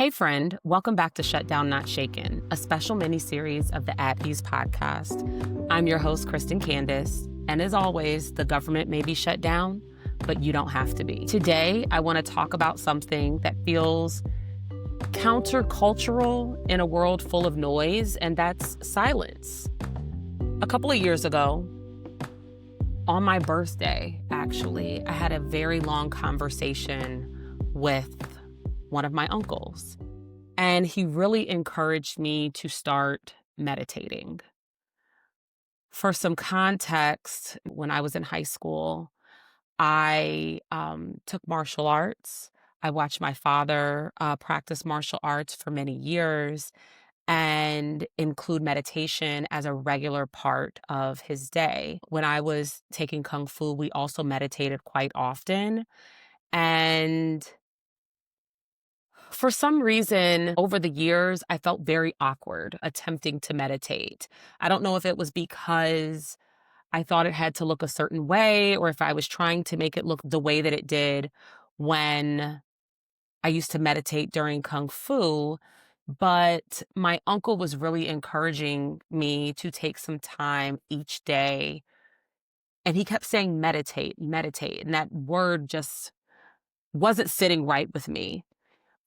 Hey friend, welcome back to Shutdown Not Shaken, a special mini-series of the At Ease podcast. I'm your host, Cristin Candace, and as always, the government may be shut down, but you don't have to be. Today, I want to talk about something that feels countercultural in a world full of noise, and that's silence. A couple of years ago, on my birthday, actually, I had a very long conversation with one of my uncles, and he really encouraged me to start meditating. For some context, when I was in high school, I took martial arts. I watched my father practice martial arts for many years and include meditation as a regular part of his day. When I was taking Kung Fu, we also meditated quite often. And for some reason, over the years, I felt very awkward attempting to meditate. I don't know if it was because I thought it had to look a certain way or if I was trying to make it look the way that it did when I used to meditate during Kung Fu. But my uncle was really encouraging me to take some time each day. And he kept saying, meditate, meditate. And that word just wasn't sitting right with me.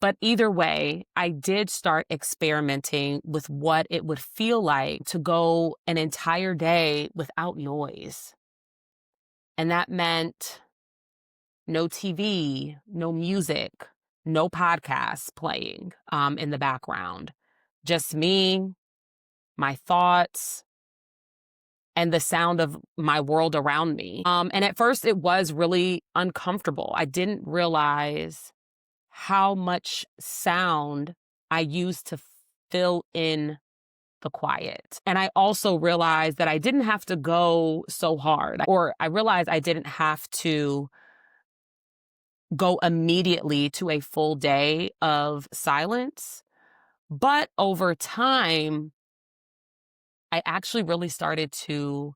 But either way, I did start experimenting with what it would feel like to go an entire day without noise. And that meant no TV, no music, no podcasts playing in the background. Just me, my thoughts, and the sound of my world around me. And at first, it was really uncomfortable. I didn't realize how much sound I used to fill in the quiet. And I also realized that I didn't have to go so hard, or I realized I didn't have to go immediately to a full day of silence. But over time, I actually really started to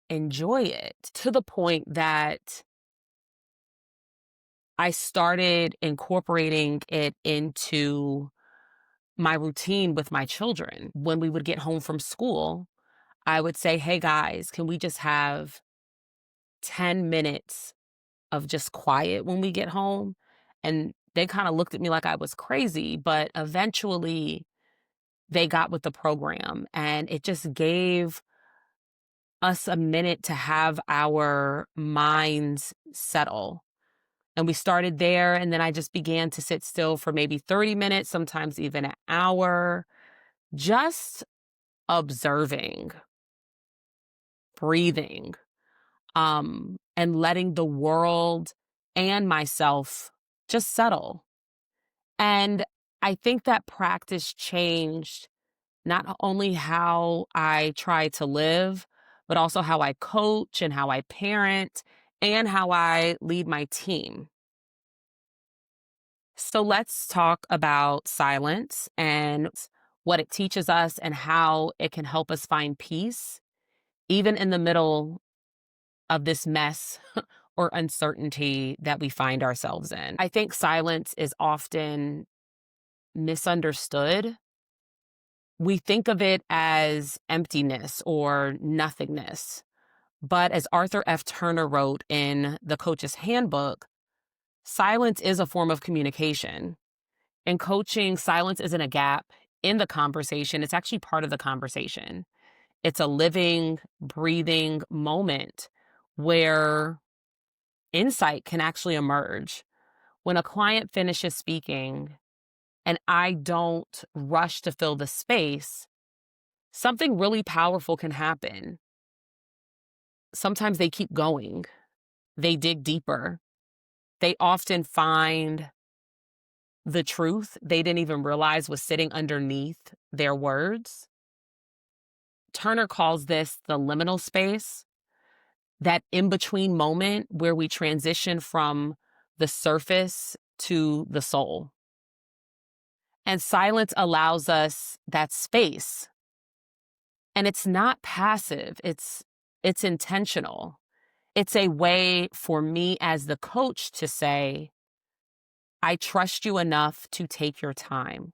enjoy it to the point that I started incorporating it into my routine with my children. When we would get home from school, I would say, hey guys, can we just have 10 minutes of just quiet when we get home? And they kind of looked at me like I was crazy, but eventually they got with the program and it just gave us a minute to have our minds settle. And we started there, and then I just began to sit still for maybe 30 minutes, sometimes even an hour, just observing, breathing, and letting the world and myself just settle. And I think that practice changed not only how I try to live, but also how I coach and how I parent and how I lead my team. So let's talk about silence and what it teaches us and how it can help us find peace, even in the middle of this mess or uncertainty that we find ourselves in. I think silence is often misunderstood. We think of it as emptiness or nothingness. But as Arthur F. Turner wrote in The Coach's Handbook, silence is a form of communication. In coaching, silence isn't a gap in the conversation. It's actually part of the conversation. It's a living, breathing moment where insight can actually emerge. When a client finishes speaking and I don't rush to fill the space, something really powerful can happen. Sometimes they keep going. They dig deeper. They often find the truth they didn't even realize was sitting underneath their words. Turner calls this the liminal space, that in-between moment where we transition from the surface to the soul. And silence allows us that space. And it's not passive, it's intentional. It's a way for me as the coach to say, I trust you enough to take your time.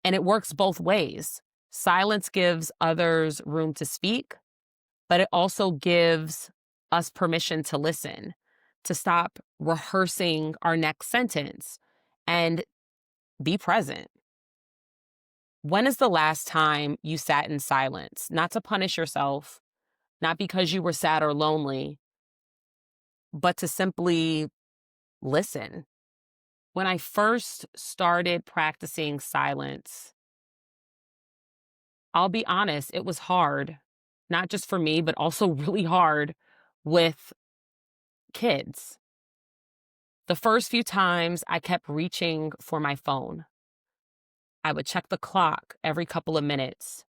And it works both ways. Silence gives others room to speak, but it also gives us permission to listen, to stop rehearsing our next sentence and be present. When is the last time you sat in silence? Not to punish yourself, not because you were sad or lonely, but to simply listen. When I first started practicing silence, I'll be honest, it was hard, not just for me, but also really hard with kids. The first few times I kept reaching for my phone. I would check the clock every couple of minutes.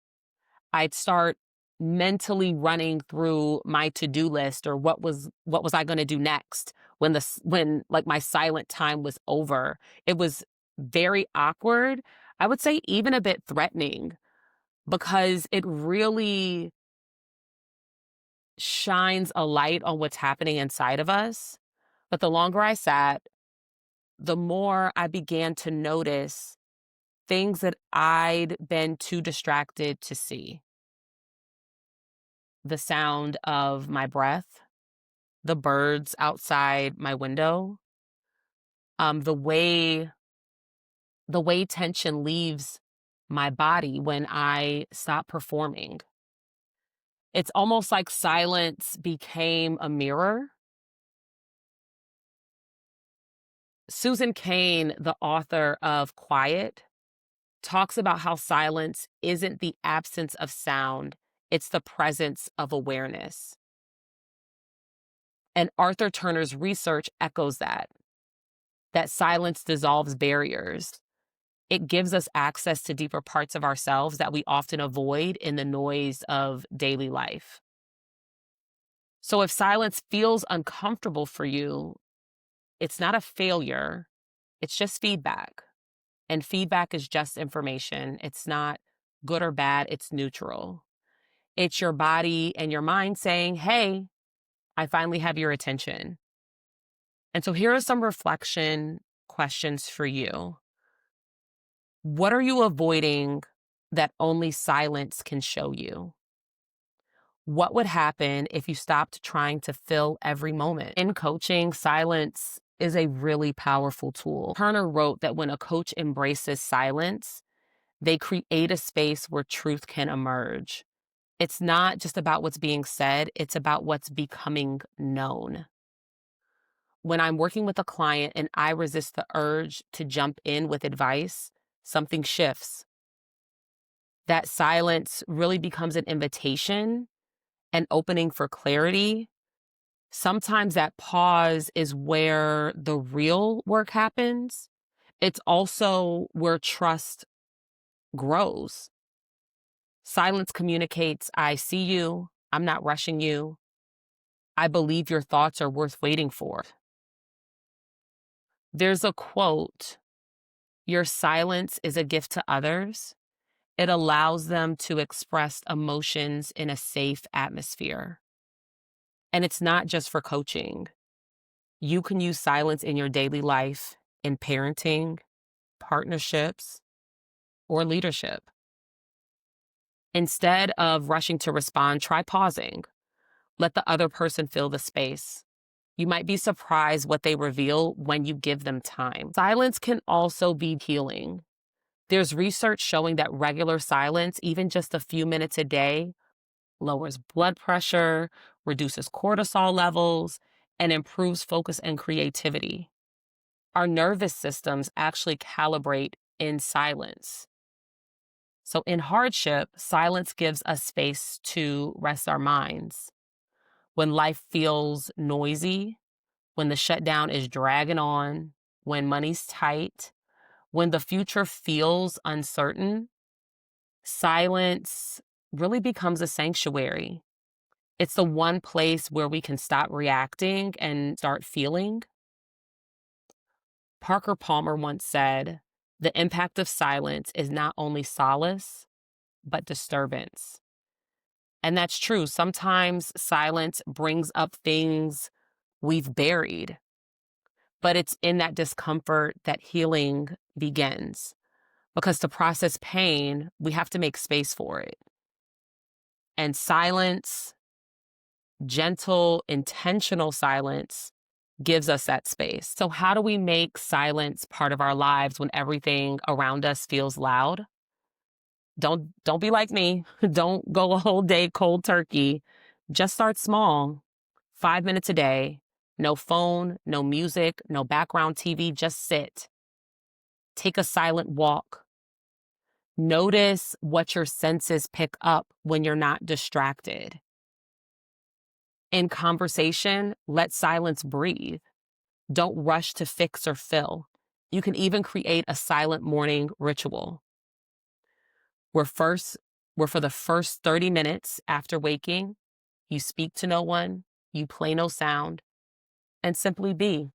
I'd start mentally running through my to-do list or what was I going to do next when like my silent time was over. It was very awkward. I would say even a bit threatening because it really shines a light on what's happening inside of us. But the longer I sat, the more I began to notice things that I'd been too distracted to see. The sound of my breath, the birds outside my window, um, the way the way tension leaves my body when I stop performing. It's almost like silence became a mirror. Susan Cain, the author of Quiet, talks about how silence isn't the absence of sound, it's the presence of awareness. And Arthur Turner's research echoes that silence dissolves barriers. It gives us access to deeper parts of ourselves that we often avoid in the noise of daily life. So if silence feels uncomfortable for you, it's not a failure, it's just feedback. And feedback is just information. It's not good or bad, it's neutral. It's your body and your mind saying, hey, I finally have your attention. And so here are some reflection questions for you. What are you avoiding that only silence can show you? What would happen if you stopped trying to fill every moment? In coaching, silence is a really powerful tool. Turner wrote that when a coach embraces silence, they create a space where truth can emerge. It's not just about what's being said, it's about what's becoming known. When I'm working with a client and I resist the urge to jump in with advice, something shifts. That silence really becomes an invitation, an opening for clarity. Sometimes that pause is where the real work happens. It's also where trust grows. Silence communicates, I see you, I'm not rushing you, I believe your thoughts are worth waiting for. There's a quote, your silence is a gift to others. It allows them to express emotions in a safe atmosphere. And it's not just for coaching. You can use silence in your daily life, in parenting, partnerships, or leadership. Instead of rushing to respond, try pausing. Let the other person fill the space. You might be surprised what they reveal when you give them time. Silence can also be healing. There's research showing that regular silence, even just a few minutes a day, lowers blood pressure, reduces cortisol levels, and improves focus and creativity. Our nervous systems actually calibrate in silence. So in hardship, silence gives us space to rest our minds. When life feels noisy, when the shutdown is dragging on, when money's tight, when the future feels uncertain, silence really becomes a sanctuary. It's the one place where we can stop reacting and start feeling. Parker Palmer once said, the impact of silence is not only solace, but disturbance. And that's true. Sometimes silence brings up things we've buried, But it's in that discomfort that healing begins. Because to process pain, we have to make space for it. And silence, gentle, intentional silence, gives us that space. So, how do we make silence part of our lives when everything around us feels loud? Don't be like me. Don't go a whole day cold turkey. Just start small. 5 minutes a day. No phone, no music, no background TV. Just sit. Take a silent walk. Notice what your senses pick up when you're not distracted. In conversation, let silence breathe. Don't rush to fix or fill. You can even create a silent morning ritual. Where for the first 30 minutes after waking, you speak to no one, you play no sound, and simply be.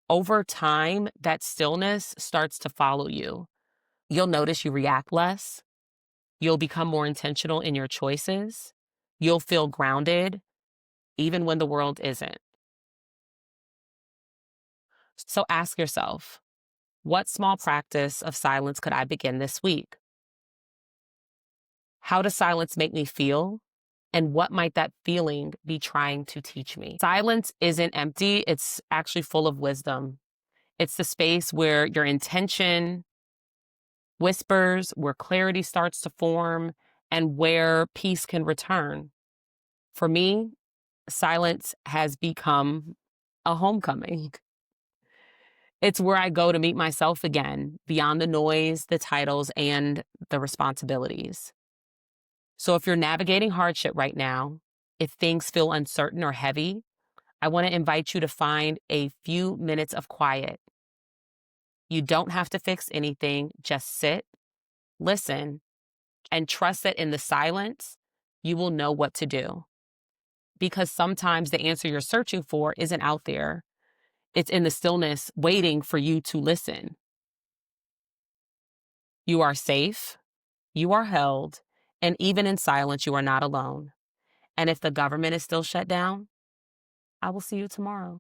Over time, that stillness starts to follow you. You'll notice you react less. You'll become more intentional in your choices. You'll feel grounded, even when the world isn't. So ask yourself, what small practice of silence could I begin this week? How does silence make me feel? And what might that feeling be trying to teach me? Silence isn't empty, it's actually full of wisdom. It's the space where your intention whispers, where clarity starts to form, and where peace can return. For me, silence has become a homecoming. It's where I go to meet myself again, beyond the noise, the titles, and the responsibilities. So if you're navigating hardship right now, if things feel uncertain or heavy, I want to invite you to find a few minutes of quiet. You don't have to fix anything, just sit, listen, and trust that in the silence, you will know what to do. Because sometimes the answer you're searching for isn't out there. It's in the stillness waiting for you to listen. You are safe, you are held, and even in silence, you are not alone. And if the government is still shut down, I will see you tomorrow.